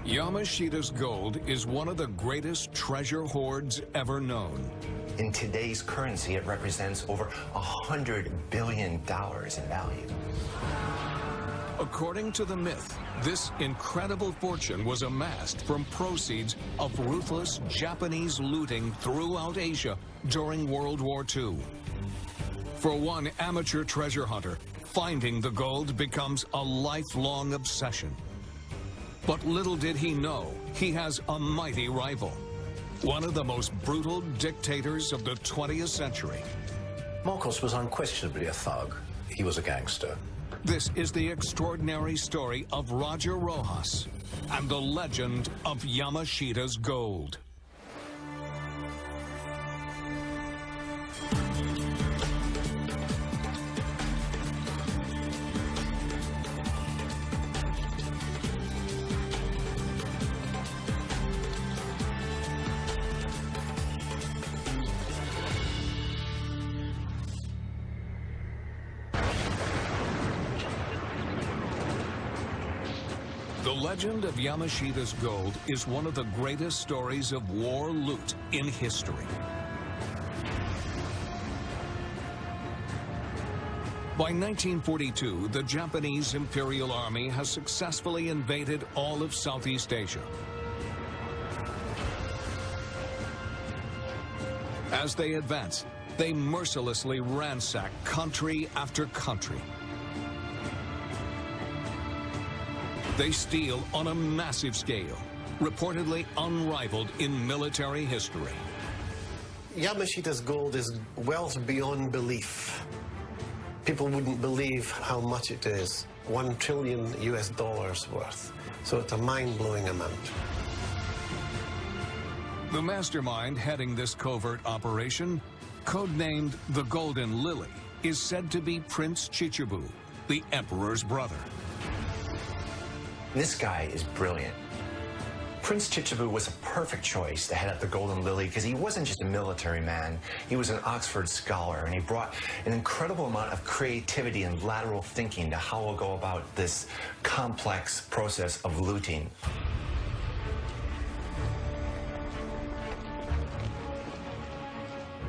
Yamashita's gold is one of the greatest treasure hoards ever known. In today's currency, it represents over $100 billion in value. According to the myth, this incredible fortune was amassed from proceeds of ruthless Japanese looting throughout Asia during World War II. For one amateur treasure hunter, finding the gold becomes a lifelong obsession. But little did he know, he has a mighty rival. One of the most brutal dictators of the 20th century. Marcos was unquestionably a thug. He was a gangster. This is the extraordinary story of Rodžera Rohasa and the legend of Yamashita's gold. The legend of Yamashita's gold is one of the greatest stories of war loot in history. By 1942, the Japanese Imperial Army has successfully invaded all of Southeast Asia. As they advance, they mercilessly ransack country after country. They steal on a massive scale, reportedly unrivaled in military history. Yamashita's gold is wealth beyond belief. People wouldn't believe how much it is. $1 trillion worth. So it's a mind-blowing amount. The mastermind heading this covert operation, codenamed the Golden Lily, is said to be Prince Chichibu, the emperor's brother. This guy is brilliant. Prince Chichibu was a perfect choice to head up the Golden Lily because he wasn't just a military man. He was an Oxford scholar, and he brought an incredible amount of creativity and lateral thinking to how we'll go about this complex process of looting.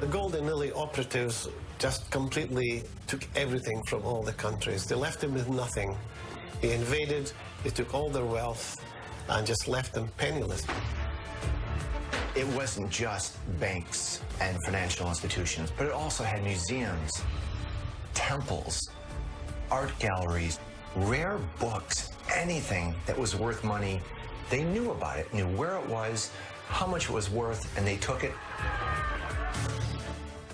The Golden Lily operatives just completely took everything from all the countries. They left them with nothing. They invaded, they took all their wealth, and just left them penniless. It wasn't just banks and financial institutions, but it also had museums, temples, art galleries, rare books, anything that was worth money. They knew about it, knew where it was, how much it was worth, and they took it.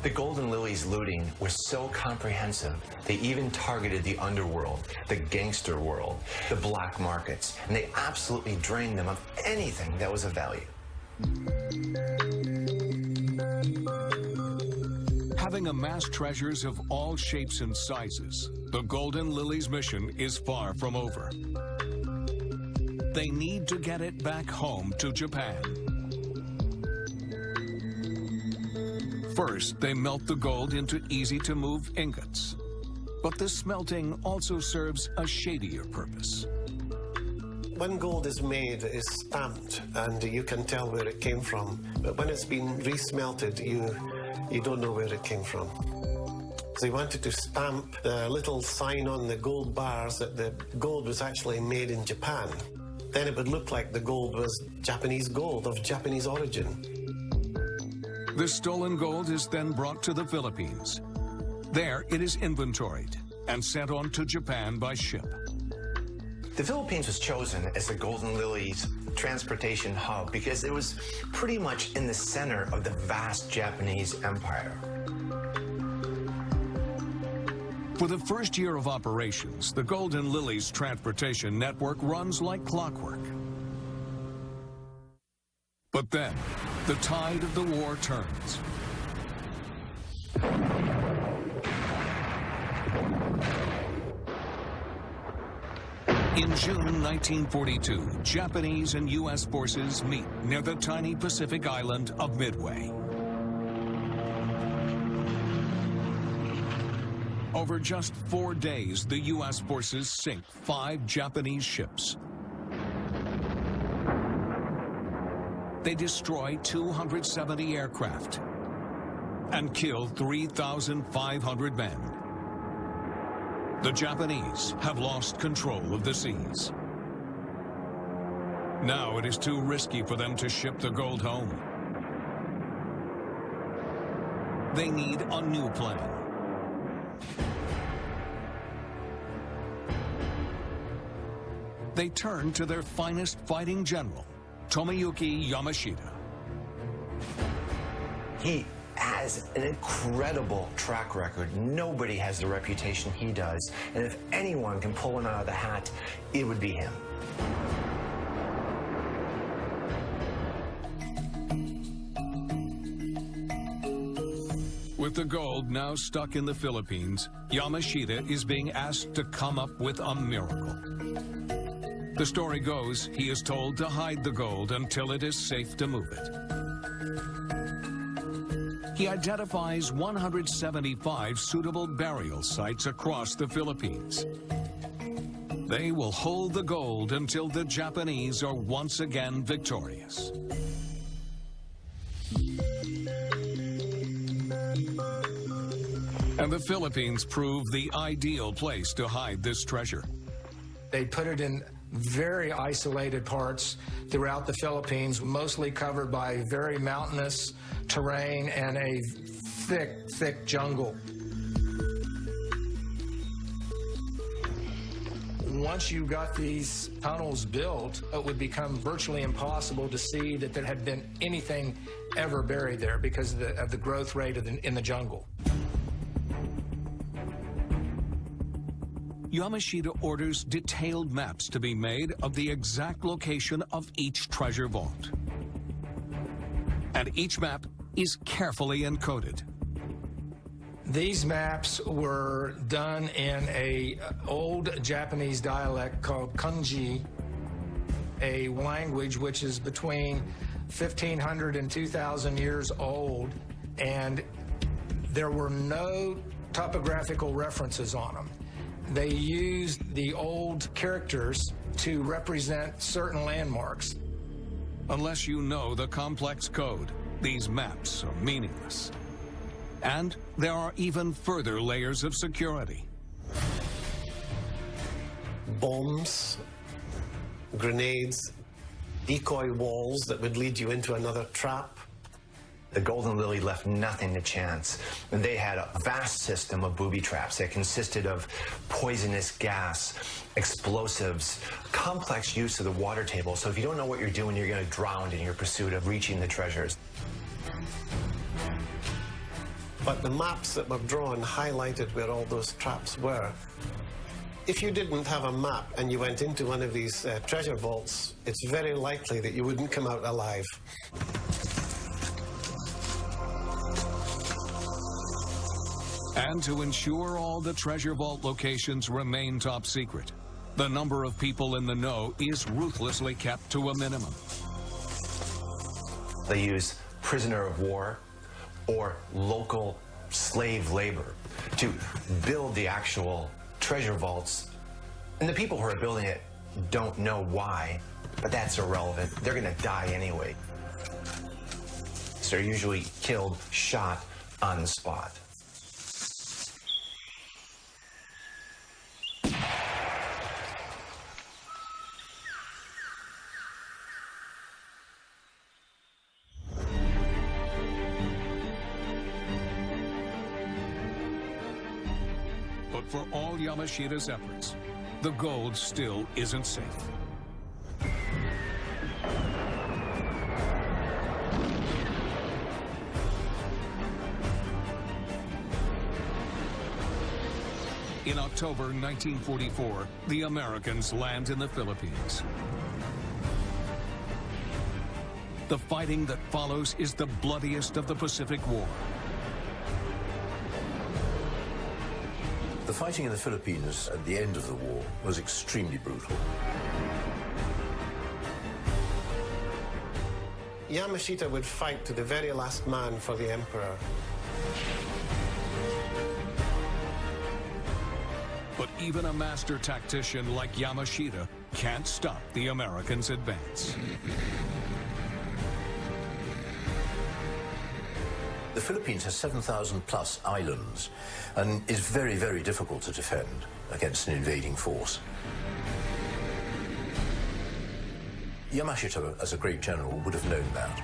The Golden Lily's looting was so comprehensive, they even targeted the underworld, the gangster world, the black markets, and they absolutely drained them of anything that was of value. Having amassed treasures of all shapes and sizes, the Golden Lily's mission is far from over. They need to get it back home to Japan. First, they melt the gold into easy-to-move ingots. But the smelting also serves a shadier purpose. When gold is made, it's stamped, and you can tell where it came from. But when it's been resmelted, you don't know where it came from. So they wanted to stamp the little sign on the gold bars that the gold was actually made in Japan. Then it would look like the gold was Japanese gold of Japanese origin. The stolen gold is then brought to the Philippines. There, it is inventoried and sent on to Japan by ship. The Philippines was chosen as the Golden Lily's transportation hub because it was pretty much in the center of the vast Japanese empire. For the first year of operations, the Golden Lily's transportation network runs like clockwork. But then, the tide of the war turns. In June 1942, Japanese and U.S. forces meet near the tiny Pacific island of Midway. Over just 4 days, the U.S. forces sink 5 Japanese ships. they destroy 270 aircraft and kill 3,500 men. The Japanese have lost control of the seas. Now it is too risky for them to ship the gold home. They need a new plan. They turn to their finest fighting general, Tomoyuki Yamashita. He has an incredible track record. Nobody has the reputation he does. And if anyone can pull one out of the hat, it would be him. With the gold now stuck in the Philippines, Yamashita is being asked to come up with a miracle. The story goes, he is told to hide the gold until it is safe to move it. He identifies 175 suitable burial sites across the Philippines. They will hold the gold until the Japanese are once again victorious. And the Philippines proved the ideal place to hide this treasure. They put it in very isolated parts throughout the Philippines, mostly covered by very mountainous terrain and a thick, thick jungle. Once you got these tunnels built, it would become virtually impossible to see that there had been anything ever buried there because of the growth rate in the jungle. Yamashita orders detailed maps to be made of the exact location of each treasure vault. And each map is carefully encoded. These maps were done in an old Japanese dialect called kanji, a language which is between 1,500 and 2,000 years old, and there were no topographical references on them. They used the old characters to represent certain landmarks. Unless you know the complex code, these maps are meaningless. And there are even further layers of security. Bombs, grenades, decoy walls that would lead you into another trap. The Golden Lily left nothing to chance. And they had a vast system of booby traps that consisted of poisonous gas, explosives, complex use of the water table. So if you don't know what you're doing, you're going to drown in your pursuit of reaching the treasures. But the maps that were drawn highlighted where all those traps were. If you didn't have a map and you went into one of these treasure vaults, it's very likely that you wouldn't come out alive. And to ensure all the treasure vault locations remain top secret, the number of people in the know is ruthlessly kept to a minimum. They use prisoner of war or local slave labor to build the actual treasure vaults. And the people who are building it don't know why, but that's irrelevant. They're going to die anyway. So they're usually killed, shot on the spot. But for all Yamashita's efforts, the gold still isn't safe. In October 1944, the Americans land in the Philippines. The fighting that follows is the bloodiest of the Pacific War. The fighting in the Philippines at the end of the war was extremely brutal. Yamashita would fight to the very last man for the emperor. But even a master tactician like Yamashita can't stop the Americans' advance. The Philippines has 7,000 plus islands and is very, very difficult to defend against an invading force. Yamashito, as a great general, would have known that.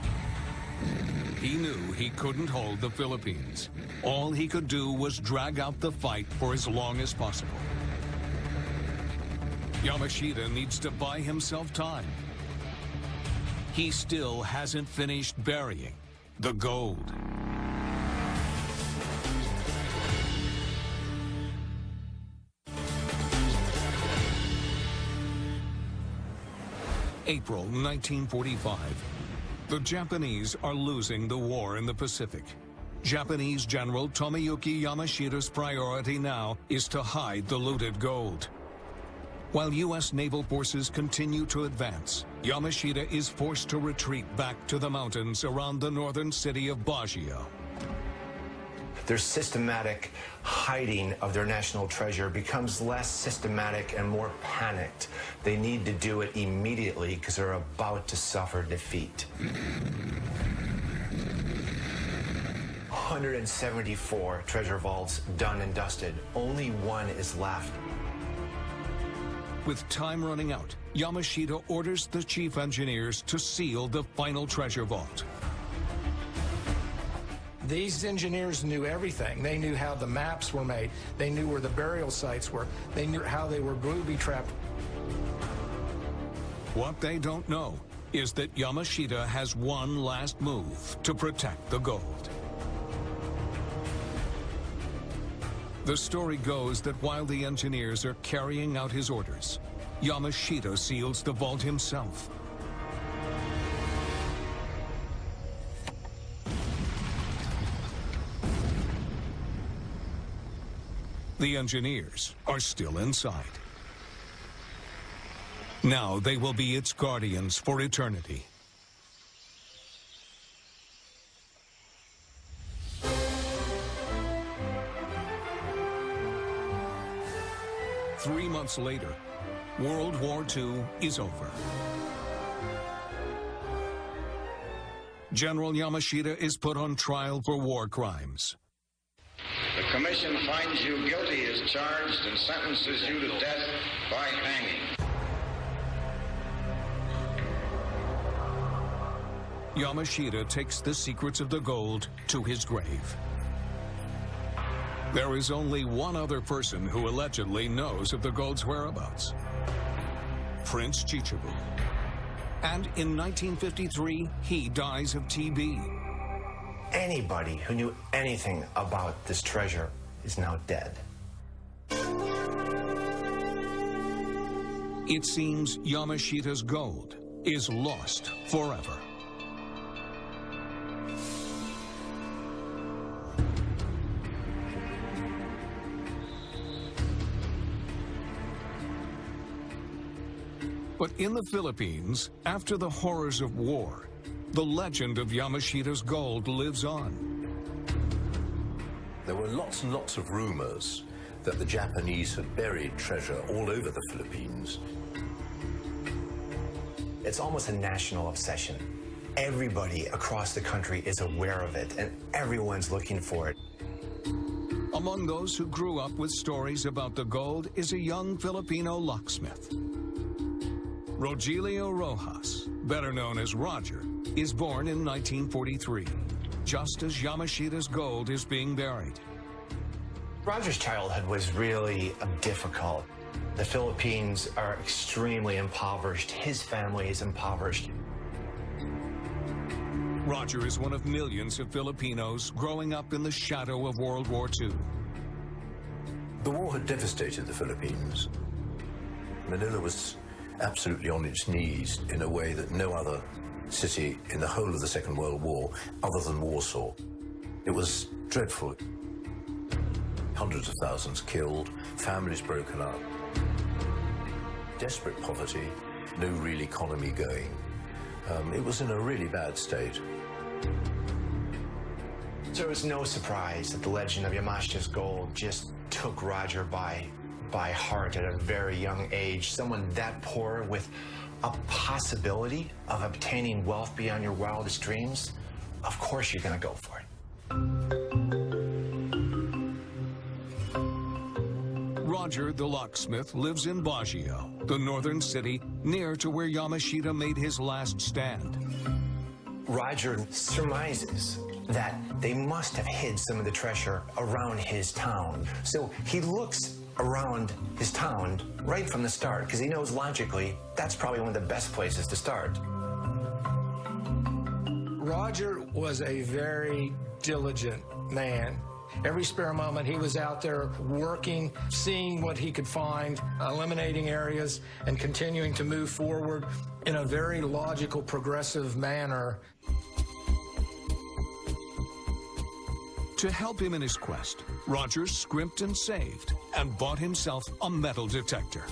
He knew he couldn't hold the Philippines. All he could do was drag out the fight for as long as possible. Yamashita needs to buy himself time. He still hasn't finished burying the gold. April 1945. The Japanese are losing the war in the Pacific. Japanese General Tomoyuki Yamashita's priority now is to hide the looted gold. While U.S. naval forces continue to advance, Yamashita is forced to retreat back to the mountains around the northern city of Baguio. Their systematic hiding of their national treasure becomes less systematic and more panicked. They need to do it immediately because they're about to suffer defeat. 174 treasure vaults done and dusted. Only one is left. With time running out, Yamashita orders the chief engineers to seal the final treasure vault. These engineers knew everything. They knew how the maps were made. They knew where the burial sites were. They knew how they were booby-trapped. What they don't know is that Yamashita has one last move to protect the gold. The story goes that while the engineers are carrying out his orders, Yamashita seals the vault himself. The engineers are still inside. Now they will be its guardians for eternity. Three months later, World War II is over. General Yamashita is put on trial for war crimes. The commission finds you guilty as charged and sentences you to death by hanging. Yamashita takes the secrets of the gold to his grave. There is only one other person who allegedly knows of the gold's whereabouts: Prince Chichibu. And in 1953, he dies of TB. Anybody who knew anything about this treasure is now dead. It seems Yamashita's gold is lost forever. But in the Philippines, after the horrors of war, the legend of Yamashita's gold lives on. There were lots and lots of rumors that the Japanese had buried treasure all over the Philippines. It's almost a national obsession. Everybody across the country is aware of it, and everyone's looking for it. Among those who grew up with stories about the gold is a young Filipino locksmith. Rodžera Rohasa, better known as Roger, is born in 1943, just as Yamashita's gold is being buried. Roger's childhood was really difficult. The Philippines are extremely impoverished. His family is impoverished. Roger is one of millions of Filipinos growing up in the shadow of World War II. The war had devastated the Philippines. Manila was absolutely on its knees in a way that no other city in the whole of the Second World War, other than Warsaw. It was dreadful. Hundreds of thousands killed, families broken up, desperate poverty, no real economy going. It was in a really bad state. So it was no surprise that the legend of Yamashita's gold just took Roger by heart at a very young age. Someone that poor with a possibility of obtaining wealth beyond your wildest dreams, of course you're going to go for it. Roger the locksmith lives in Baguio, the northern city near to where Yamashita made his last stand. Roger surmises that they must have hid some of the treasure around his town. So he looks around his town right from the start because he knows logically that's probably one of the best places to start. Roger was a very diligent man. Every spare moment he was out there working, seeing what he could find, eliminating areas, and continuing to move forward in a very logical, progressive manner. To help him in his quest, Roger scrimped and saved and bought himself a metal detector.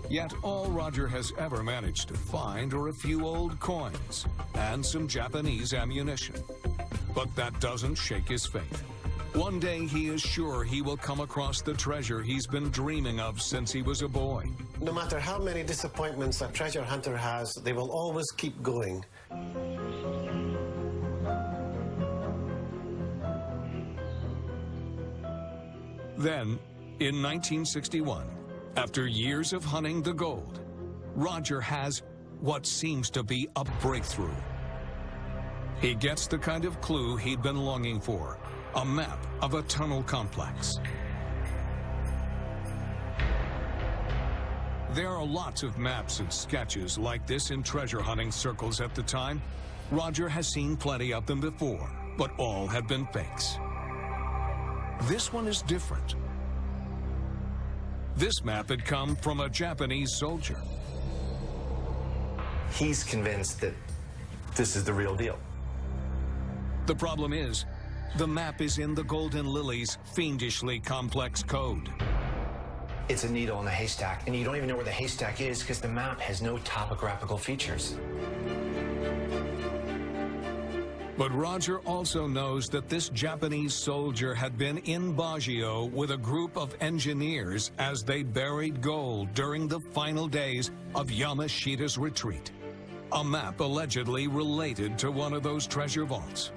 Yet all Roger has ever managed to find are a few old coins and some Japanese ammunition. But that doesn't shake his faith. One day he is sure he will come across the treasure he's been dreaming of since he was a boy. No matter how many disappointments a treasure hunter has, they will always keep going. Then, in 1961, after years of hunting the gold, Roger has what seems to be a breakthrough. He gets the kind of clue he'd been longing for, a map of a tunnel complex. There are lots of maps and sketches like this in treasure hunting circles at the time. Roger has seen plenty of them before, but all have been fakes. This one is different. This map had come from a Japanese soldier. He's convinced that this is the real deal. The problem is, the map is in the Golden Lily's fiendishly complex code. It's a needle in a haystack, and you don't even know where the haystack is because the map has no topographical features. But Roger also knows that this Japanese soldier had been in Baguio with a group of engineers as they buried gold during the final days of Yamashita's retreat. A map allegedly related to one of those treasure vaults.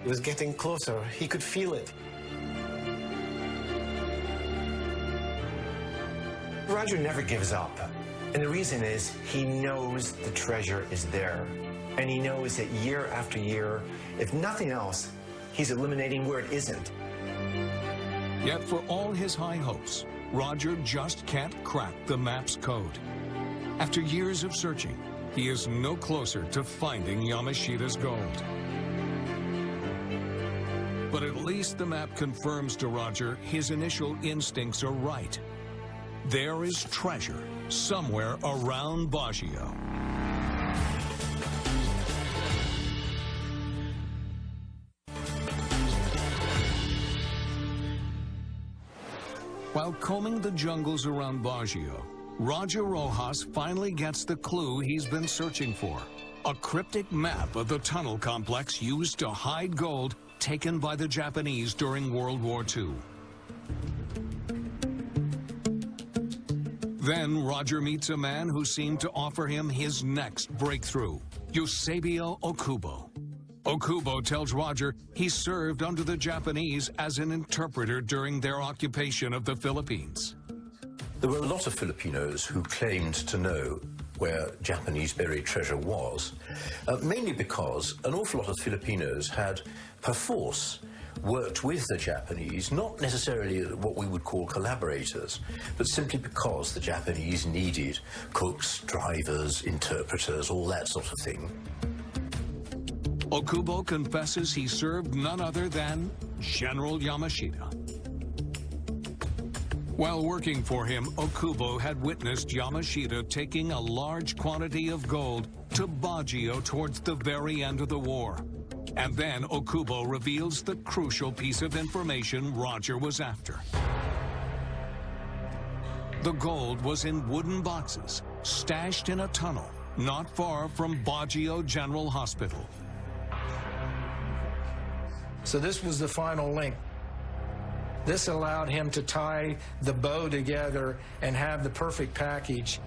He was getting closer. He could feel it. Roger never gives up. And the reason is he knows the treasure is there. And he knows that year after year, if nothing else, he's eliminating where it isn't. Yet for all his high hopes, Roger just can't crack the map's code. After years of searching, he is no closer to finding Yamashita's gold. But at least the map confirms to Roger his initial instincts are right. There is treasure somewhere around Baguio. While combing the jungles around Baguio, Rodžera Rohasa finally gets the clue he's been searching for. A cryptic map of the tunnel complex used to hide gold taken by the Japanese during World War II. Then Roger meets a man who seemed to offer him his next breakthrough, Eusebio Okubo. Okubo tells Roger he served under the Japanese as an interpreter during their occupation of the Philippines. There were a lot of Filipinos who claimed to know where Japanese buried treasure was, mainly because an awful lot of Filipinos had, perforce, worked with the Japanese, not necessarily what we would call collaborators, but simply because the Japanese needed cooks, drivers, interpreters, all that sort of thing. Okubo confesses he served none other than General Yamashita. While working for him, Okubo had witnessed Yamashita taking a large quantity of gold to Baguio towards the very end of the war. And then Okubo reveals the crucial piece of information Roger was after. The gold was in wooden boxes, stashed in a tunnel, not far from Baguio General Hospital. So this was the final link. This allowed him to tie the bow together and have the perfect package.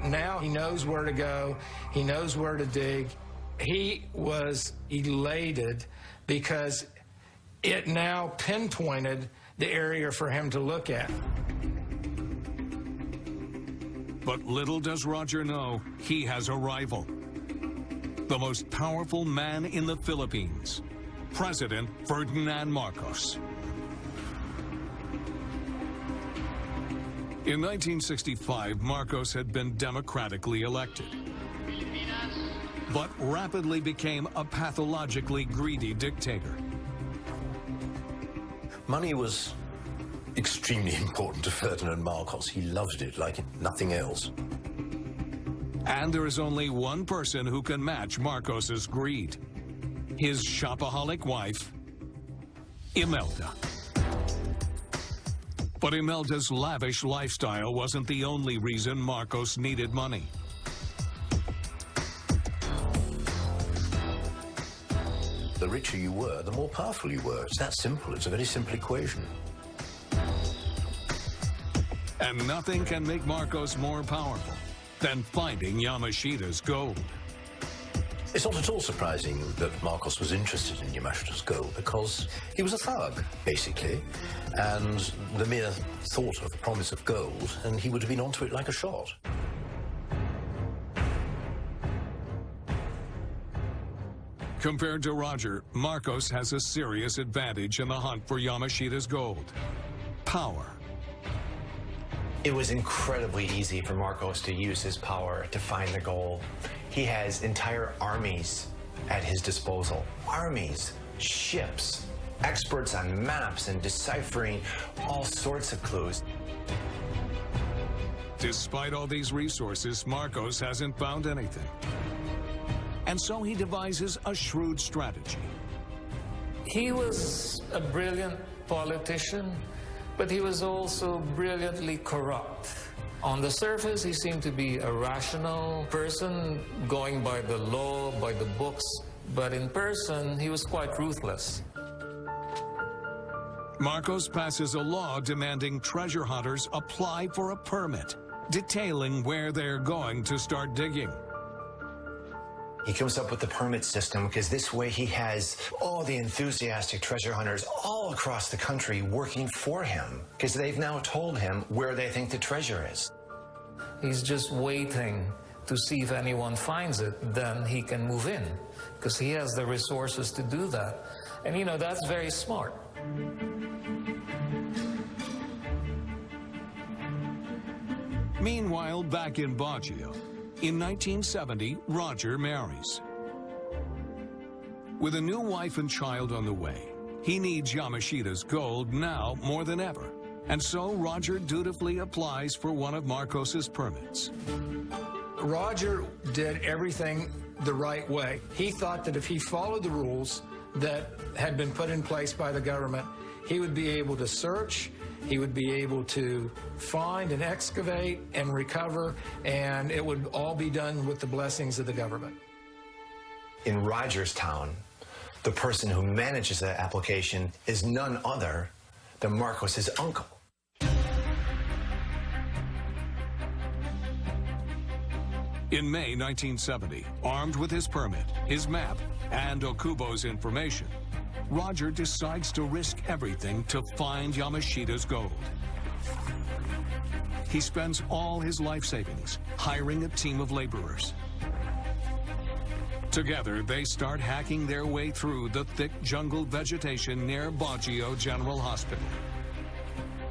now he knows where to go, he knows where to dig. He was elated because it now pinpointed the area for him to look at. But little does Roger know, he has a rival. The most powerful man in the Philippines, President Ferdinand Marcos. In 1965, Marcos had been democratically elected, but rapidly became a pathologically greedy dictator. Money was extremely important to Ferdinand Marcos. He loved it like nothing else. And there is only one person who can match Marcos's greed. His shopaholic wife, Imelda. But Imelda's lavish lifestyle wasn't the only reason Marcos needed money. The richer you were, the more powerful you were. It's that simple. It's a very simple equation. And nothing can make Marcos more powerful than finding Yamashita's gold. It's not at all surprising that Marcos was interested in Yamashita's gold, because he was a thug, basically, and the mere thought of the promise of gold, and he would have been onto it like a shot. Compared to Roger, Marcos has a serious advantage in the hunt for Yamashita's gold: power. It was incredibly easy for Marcos to use his power to find the gold. He has entire armies at his disposal. Armies, ships, experts on maps and deciphering all sorts of clues. Despite all these resources, Marcos hasn't found anything. And so he devises a shrewd strategy. He was a brilliant politician, but he was also brilliantly corrupt. On the surface, he seemed to be a rational person, going by the law, by the books, but in person, he was quite ruthless. Marcos passes a law demanding treasure hunters apply for a permit, detailing where they're going to start digging. He comes up with the permit system because this way he has all the enthusiastic treasure hunters all across the country working for him, because they've now told him where they think the treasure is. He's just waiting to see if anyone finds it, then he can move in, because he has the resources to do that. And you know, that's very smart. Meanwhile, back in Baguio, in 1970, Roger marries. With a new wife and child on the way, he needs Yamashita's gold now more than ever. And so Roger dutifully applies for one of Marcos's permits. Roger did everything the right way. He thought that if he followed the rules that had been put in place by the government, he would be able to search, he would be able to find and excavate and recover, and it would all be done with the blessings of the government. In Roger's town, the person who manages that application is none other than Marcos's uncle. In May 1970, armed with his permit, his map, and Okubo's information, Roger decides to risk everything to find Yamashita's gold. He spends all his life savings hiring a team of laborers. Together, they start hacking their way through the thick jungle vegetation near Baguio General Hospital.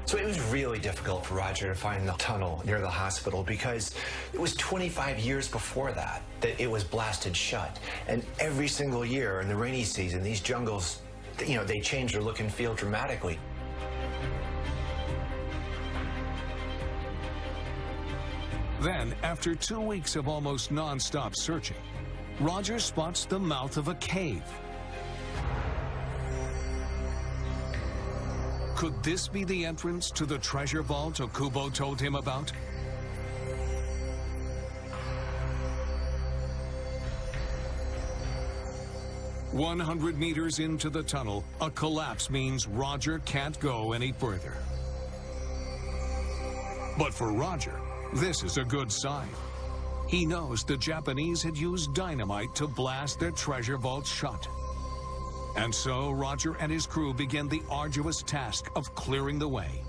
So it was really difficult for Roger to find the tunnel near the hospital, because it was 25 years before that it was blasted shut. And every single year in the rainy season, these jungles, you know, they change their look and feel dramatically. Then, after 2 weeks of almost non-stop searching, Roger spots the mouth of a cave. Could this be the entrance to the treasure vault Okubo told him about? "100 meters into the tunnel, a collapse means Roger can't go any further. But for Roger, this is a good sign. He knows the Japanese had used dynamite to blast their treasure vault shut. And so Roger and his crew begin the arduous task of clearing the way.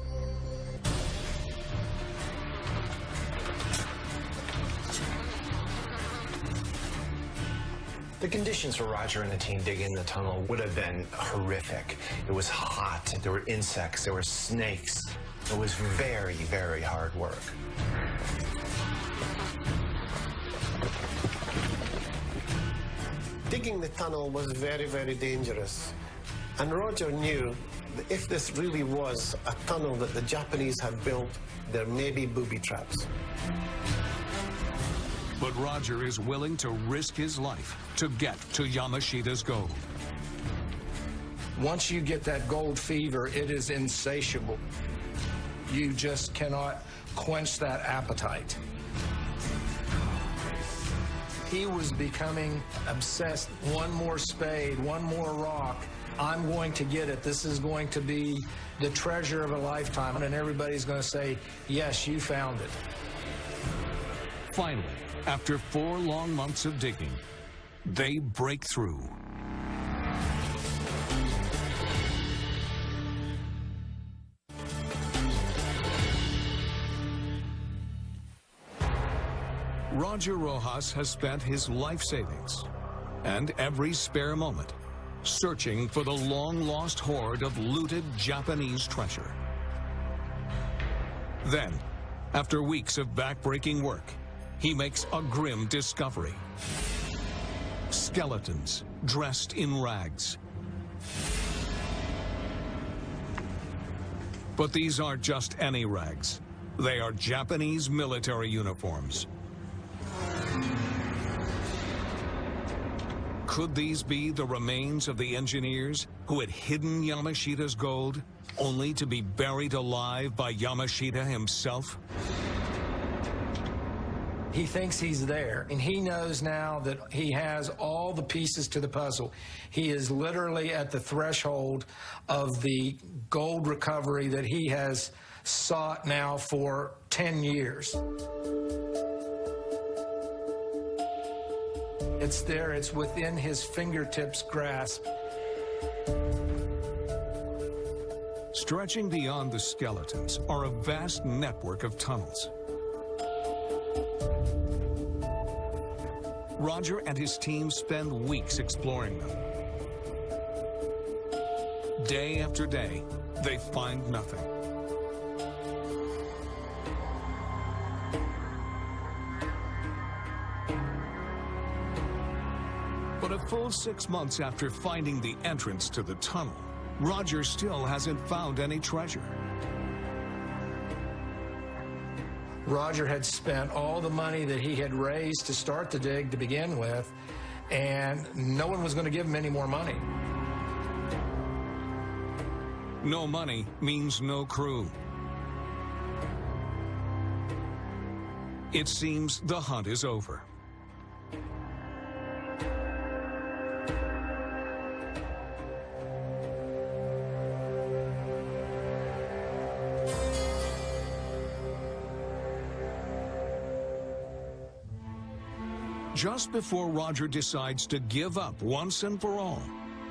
The conditions for Roger and the team digging the tunnel would have been horrific. It was hot, there were insects, there were snakes. It was very, very hard work. Digging the tunnel was very, very dangerous. And Roger knew that if this really was a tunnel that the Japanese had built, there may be booby traps. But Roger is willing to risk his life to get to Yamashita's gold. Once you get that gold fever, it is insatiable. You just cannot quench that appetite. He was becoming obsessed. One more spade, one more rock. I'm going to get it. This is going to be the treasure of a lifetime. And everybody's going to say, yes, you found it. Finally, after 4 long months of digging, they break through. Rodžera Rohasa has spent his life savings and every spare moment searching for the long-lost hoard of looted Japanese treasure. Then, after weeks of back-breaking work, he makes a grim discovery. Skeletons dressed in rags. But these aren't just any rags. They are Japanese military uniforms. Could these be the remains of the engineers who had hidden Yamashita's gold, only to be buried alive by Yamashita himself? He thinks he's there, and he knows now that he has all the pieces to the puzzle. He is literally at the threshold of the gold recovery that he has sought now for 10 years. It's there, it's within his fingertips' grasp. Stretching beyond the skeletons are a vast network of tunnels. Roger and his team spend weeks exploring them. Day after day, they find nothing. But a full 6 months after finding the entrance to the tunnel, Roger still hasn't found any treasure. Roger had spent all the money that he had raised to start the dig to begin with, and no one was going to give him any more money. No money means no crew. It seems the hunt is over. Just before Roger decides to give up once and for all,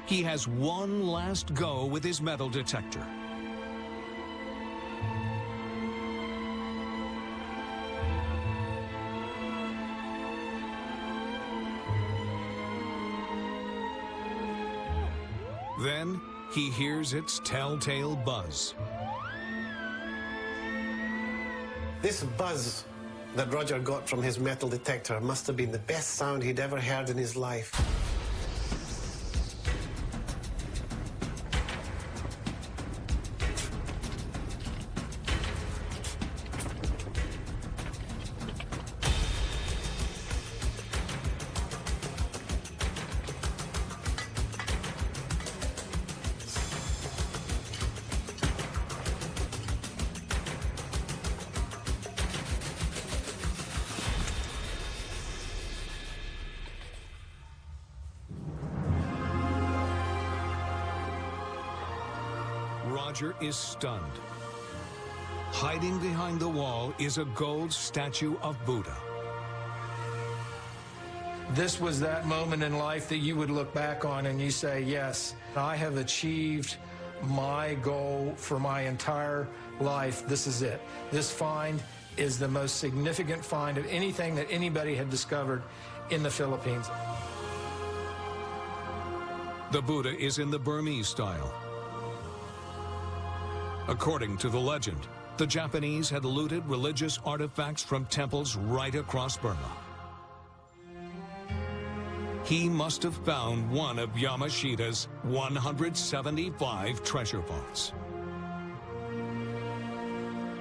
he has one last go with his metal detector. Then he hears its telltale buzz. This buzz that Roger got from his metal detector must have been the best sound he'd ever heard in his life. Roger is stunned. Hiding behind the wall is a gold statue of Buddha. This was that moment in life that you would look back on and you say, yes, I have achieved my goal for my entire life. This is it. This find is the most significant find of anything that anybody had discovered in the Philippines. The Buddha is in the Burmese style. According to the legend, the Japanese had looted religious artifacts from temples right across Burma. He must have found one of Yamashita's 175 treasure vaults.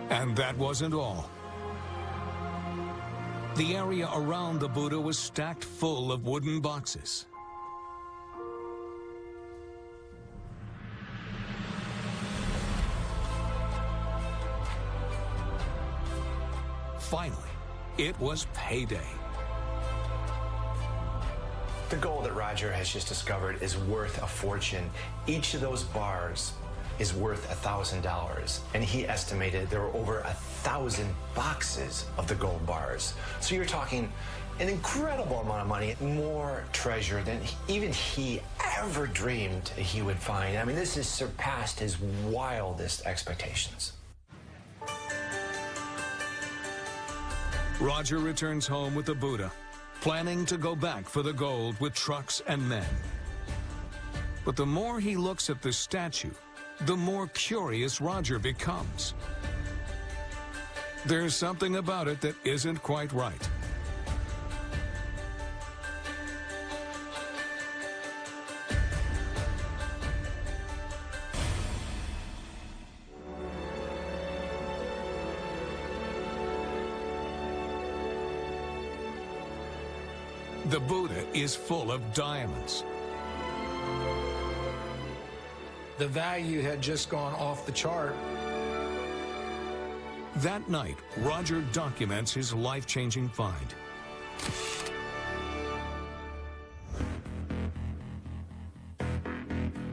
And that wasn't all. The area around the Buddha was stacked full of wooden boxes. Finally, it was payday. The gold that Roger has just discovered is worth a fortune. Each of those bars is worth $1,000. And he estimated there were over 1,000 boxes of the gold bars. So you're talking an incredible amount of money, more treasure than even he ever dreamed he would find. I mean, this has surpassed his wildest expectations. Roger returns home with the Buddha, planning to go back for the gold with trucks and men. But the more he looks at the statue, the more curious Roger becomes. There's something about it that isn't quite right. The Buddha is full of diamonds. The value had just gone off the chart. That night, Roger documents his life-changing find.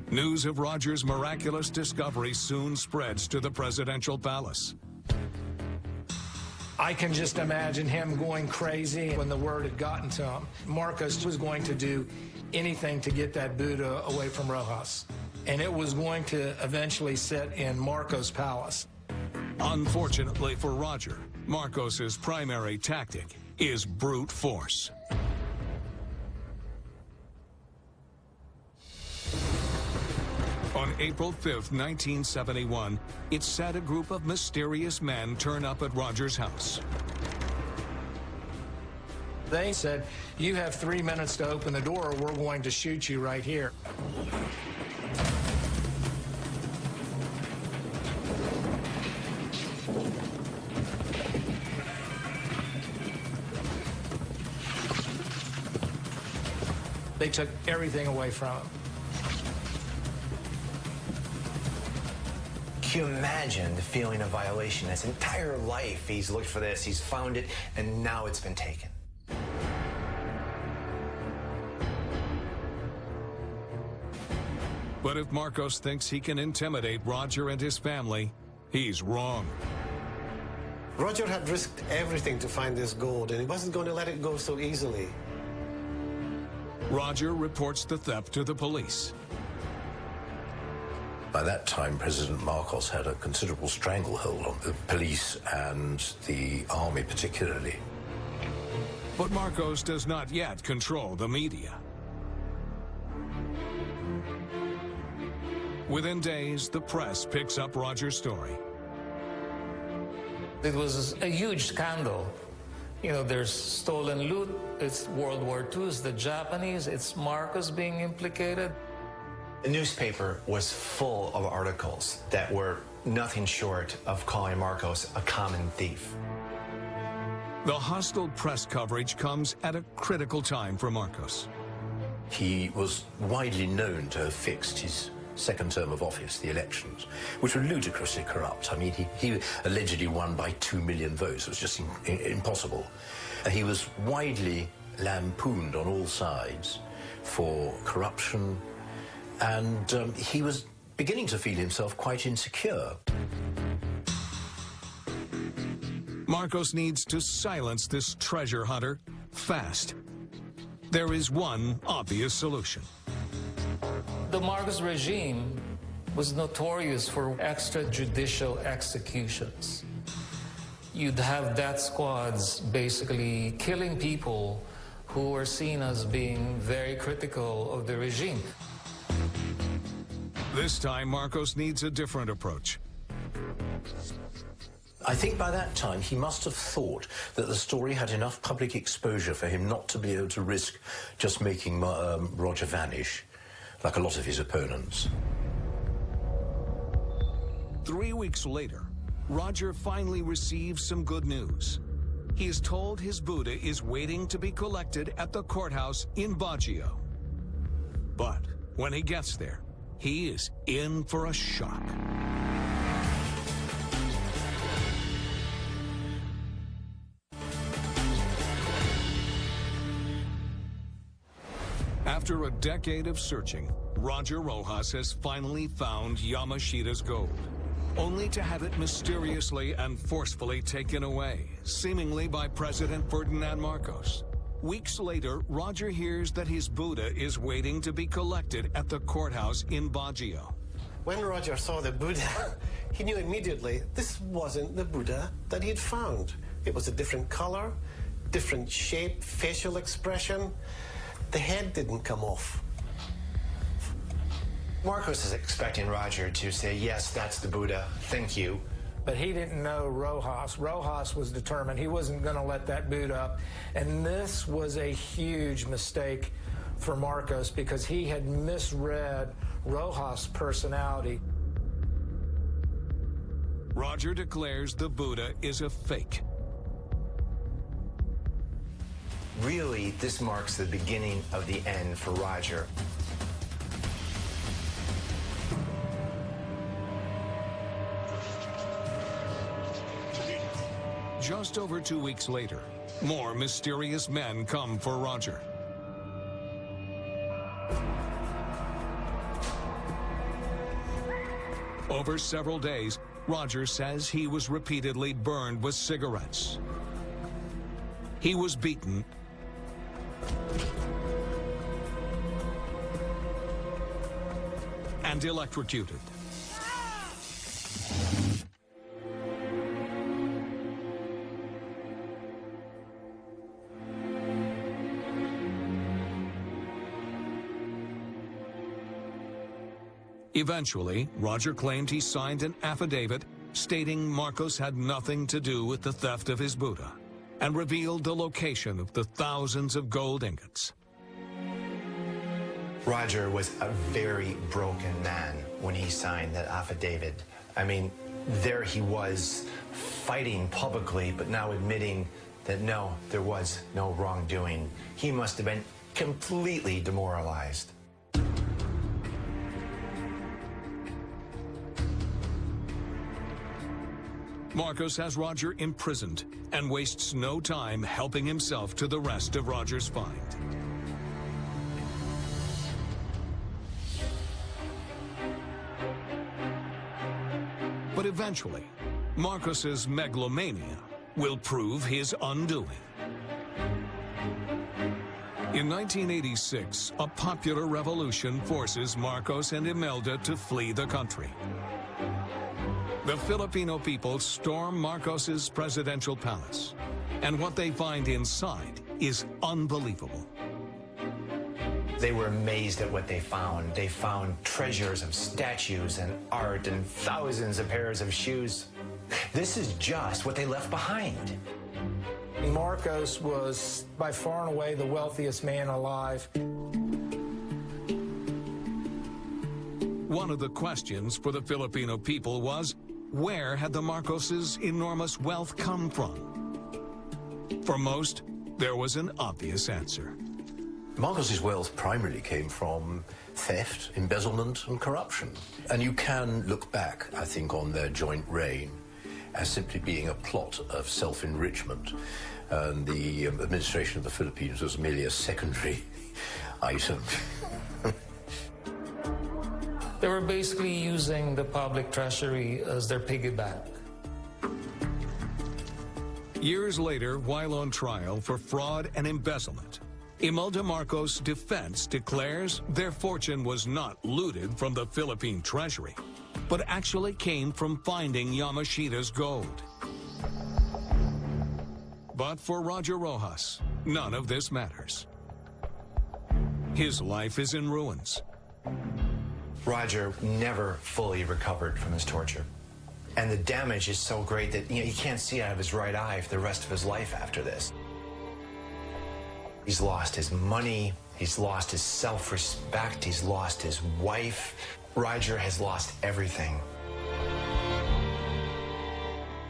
News of Roger's miraculous discovery soon spreads to the presidential palace. I can just imagine him going crazy when the word had gotten to him. Marcos was going to do anything to get that Buddha away from Rojas. And it was going to eventually sit in Marcos' palace. Unfortunately for Roger, Marcos's primary tactic is brute force. On April 5th, 1971, it's said a group of mysterious men turn up at Roger's house. They said, you have 3 minutes to open the door or we're going to shoot you right here. They took everything away from him. Can you imagine the feeling of violation? His entire life, he's looked for this, he's found it, and now it's been taken. But if Marcos thinks he can intimidate Roger and his family, he's wrong. Roger had risked everything to find this gold, and he wasn't going to let it go so easily. Roger reports the theft to the police. By that time, President Marcos had a considerable stranglehold on the police and the army particularly. But Marcos does not yet control the media. Within days, the press picks up Roger's story. It was a huge scandal. You know, there's stolen loot, it's World War II, it's the Japanese, it's Marcos being implicated. The newspaper was full of articles that were nothing short of calling Marcos a common thief. The hostile press coverage comes at a critical time for Marcos. He was widely known to have fixed his second term of office, the elections, which were ludicrously corrupt. I mean, he allegedly won by 2 million votes. It was just impossible. He was widely lampooned on all sides for corruption, and he was beginning to feel himself quite insecure. Marcos needs to silence this treasure hunter fast. There is one obvious solution. The Marcos regime was notorious for extrajudicial executions. You'd have death squads basically killing people who were seen as being very critical of the regime. This time, Marcos needs a different approach. I think by that time he must have thought that the story had enough public exposure for him not to be able to risk just making Roger vanish, like a lot of his opponents. 3 weeks later, Roger finally receives some good news. He is told his Buddha is waiting to be collected at the courthouse in Baguio. But when he gets there, he is in for a shock. After a decade of searching, Rodžera Rohasa has finally found Yamashita's gold, only to have it mysteriously and forcefully taken away, seemingly by President Ferdinand Marcos. Weeks later, Roger hears that his Buddha is waiting to be collected at the courthouse in Baguio. When Roger saw the Buddha, he knew immediately this wasn't the Buddha that he'd found. It was a different color, different shape, facial expression. The head didn't come off. Marcos is expecting Roger to say, yes, that's the Buddha, thank you. But he didn't know Rojas. Rojas was determined he wasn't going to let that boot up. And this was a huge mistake for Marcos because he had misread Rojas' personality. Roger declares the Buddha is a fake. Really, this marks the beginning of the end for Roger. Just over 2 weeks later, more mysterious men come for Roger. Over several days, Roger says he was repeatedly burned with cigarettes. He was beaten and electrocuted. Eventually, Roger claimed he signed an affidavit stating Marcos had nothing to do with the theft of his Buddha, and revealed the location of the thousands of gold ingots. Roger was a very broken man when he signed that affidavit. I mean, there he was fighting publicly, but now admitting that no, there was no wrongdoing. He must have been completely demoralized. Marcos has Roger imprisoned and wastes no time helping himself to the rest of Roger's find. But eventually, Marcos's megalomania will prove his undoing. In 1986, a popular revolution forces Marcos and Imelda to flee the country. The Filipino people storm Marcos's presidential palace, and what they find inside is unbelievable. They were amazed at what they found. They found treasures of statues and art and thousands of pairs of shoes. This is just what they left behind. Marcos was by far and away the wealthiest man alive. One of the questions for the Filipino people was, where had the Marcoses' enormous wealth come from? For most, there was an obvious answer. Marcos's wealth primarily came from theft, embezzlement, and corruption. And you can look back, I think, on their joint reign as simply being a plot of self-enrichment. And the administration of the Philippines was merely a secondary item. They were basically using the public treasury as their piggy bank. Years later, while on trial for fraud and embezzlement, Imelda Marcos' defense declares their fortune was not looted from the Philippine treasury, but actually came from finding Yamashita's gold. But for Rodžera Rohasa, none of this matters. His life is in ruins. Roger never fully recovered from his torture. And the damage is so great that he can't see out of his right eye for the rest of his life after this. He's lost his money, he's lost his self-respect, he's lost his wife. Roger has lost everything.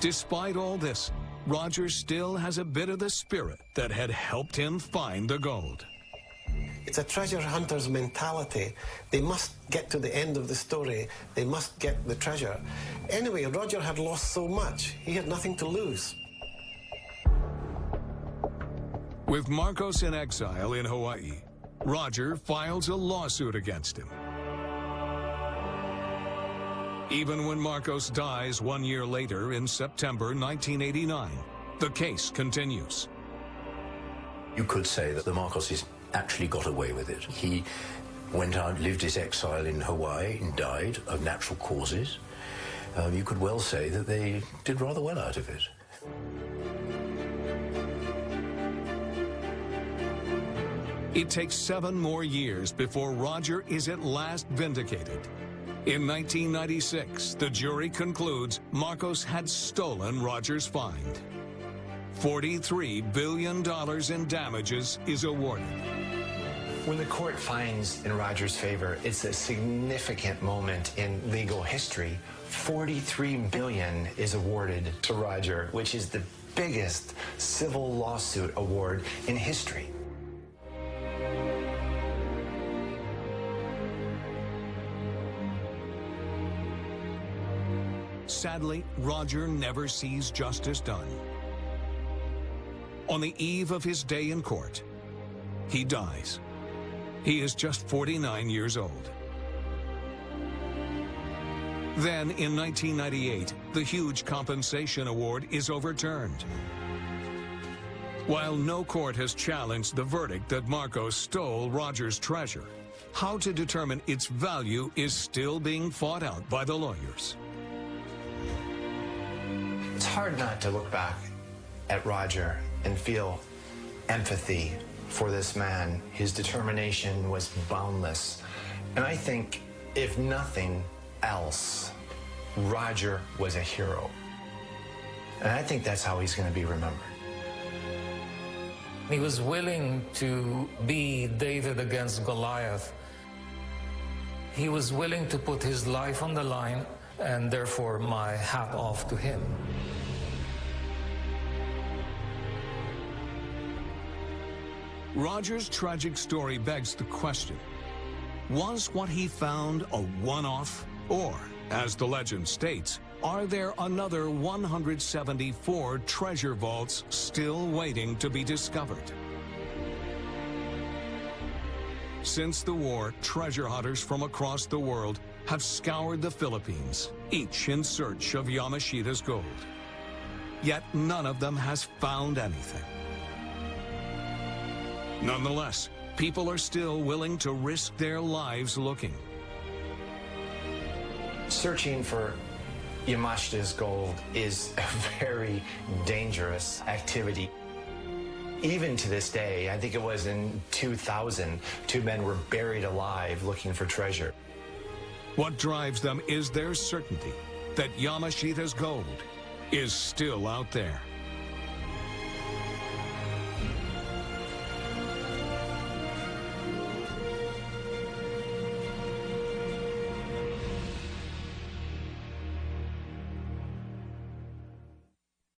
Despite all this, Roger still has a bit of the spirit that had helped him find the gold. It's a treasure hunter's mentality. They must get to the end of the story. They must get the treasure. Anyway, Roger had lost so much, he had nothing to lose. With Marcos in exile in Hawaii, Roger files a lawsuit against him. Even when Marcos dies 1 year later in September 1989, the case continues. You could say that the Marcoses actually got away with it. He went out, lived his exile in Hawaii and died of natural causes. You could well say that they did rather well out of it. It takes 7 more years before Roger is at last vindicated. In 1996, the jury concludes Marcos had stolen Roger's find. $43 billion in damages is awarded. When the court finds in Roger's favor, it's a significant moment in legal history. $43 billion is awarded to Roger, which is the biggest civil lawsuit award in history. Sadly, Roger never sees justice done. On the eve of his day in court, he dies. He is just 49 years old. Then, in 1998, the huge compensation award is overturned. While no court has challenged the verdict that Marcos stole Roger's treasure, how to determine its value is still being fought out by the lawyers. It's hard not to look back at Roger and feel empathy for this man. His determination was boundless. And I think, if nothing else, Roger was a hero. And I think that's how he's going to be remembered. He was willing to be David against Goliath. He was willing to put his life on the line, and therefore my hat off to him. Roger's tragic story begs the question, was what he found a one-off? Or, as the legend states, are there another 174 treasure vaults still waiting to be discovered? Since the war, treasure hunters from across the world have scoured the Philippines, each in search of Yamashita's gold. Yet none of them has found anything. Nonetheless, people are still willing to risk their lives looking. Searching for Yamashita's gold is a very dangerous activity. Even to this day, I think it was in 2000, 2 men were buried alive looking for treasure. What drives them is their certainty that Yamashita's gold is still out there.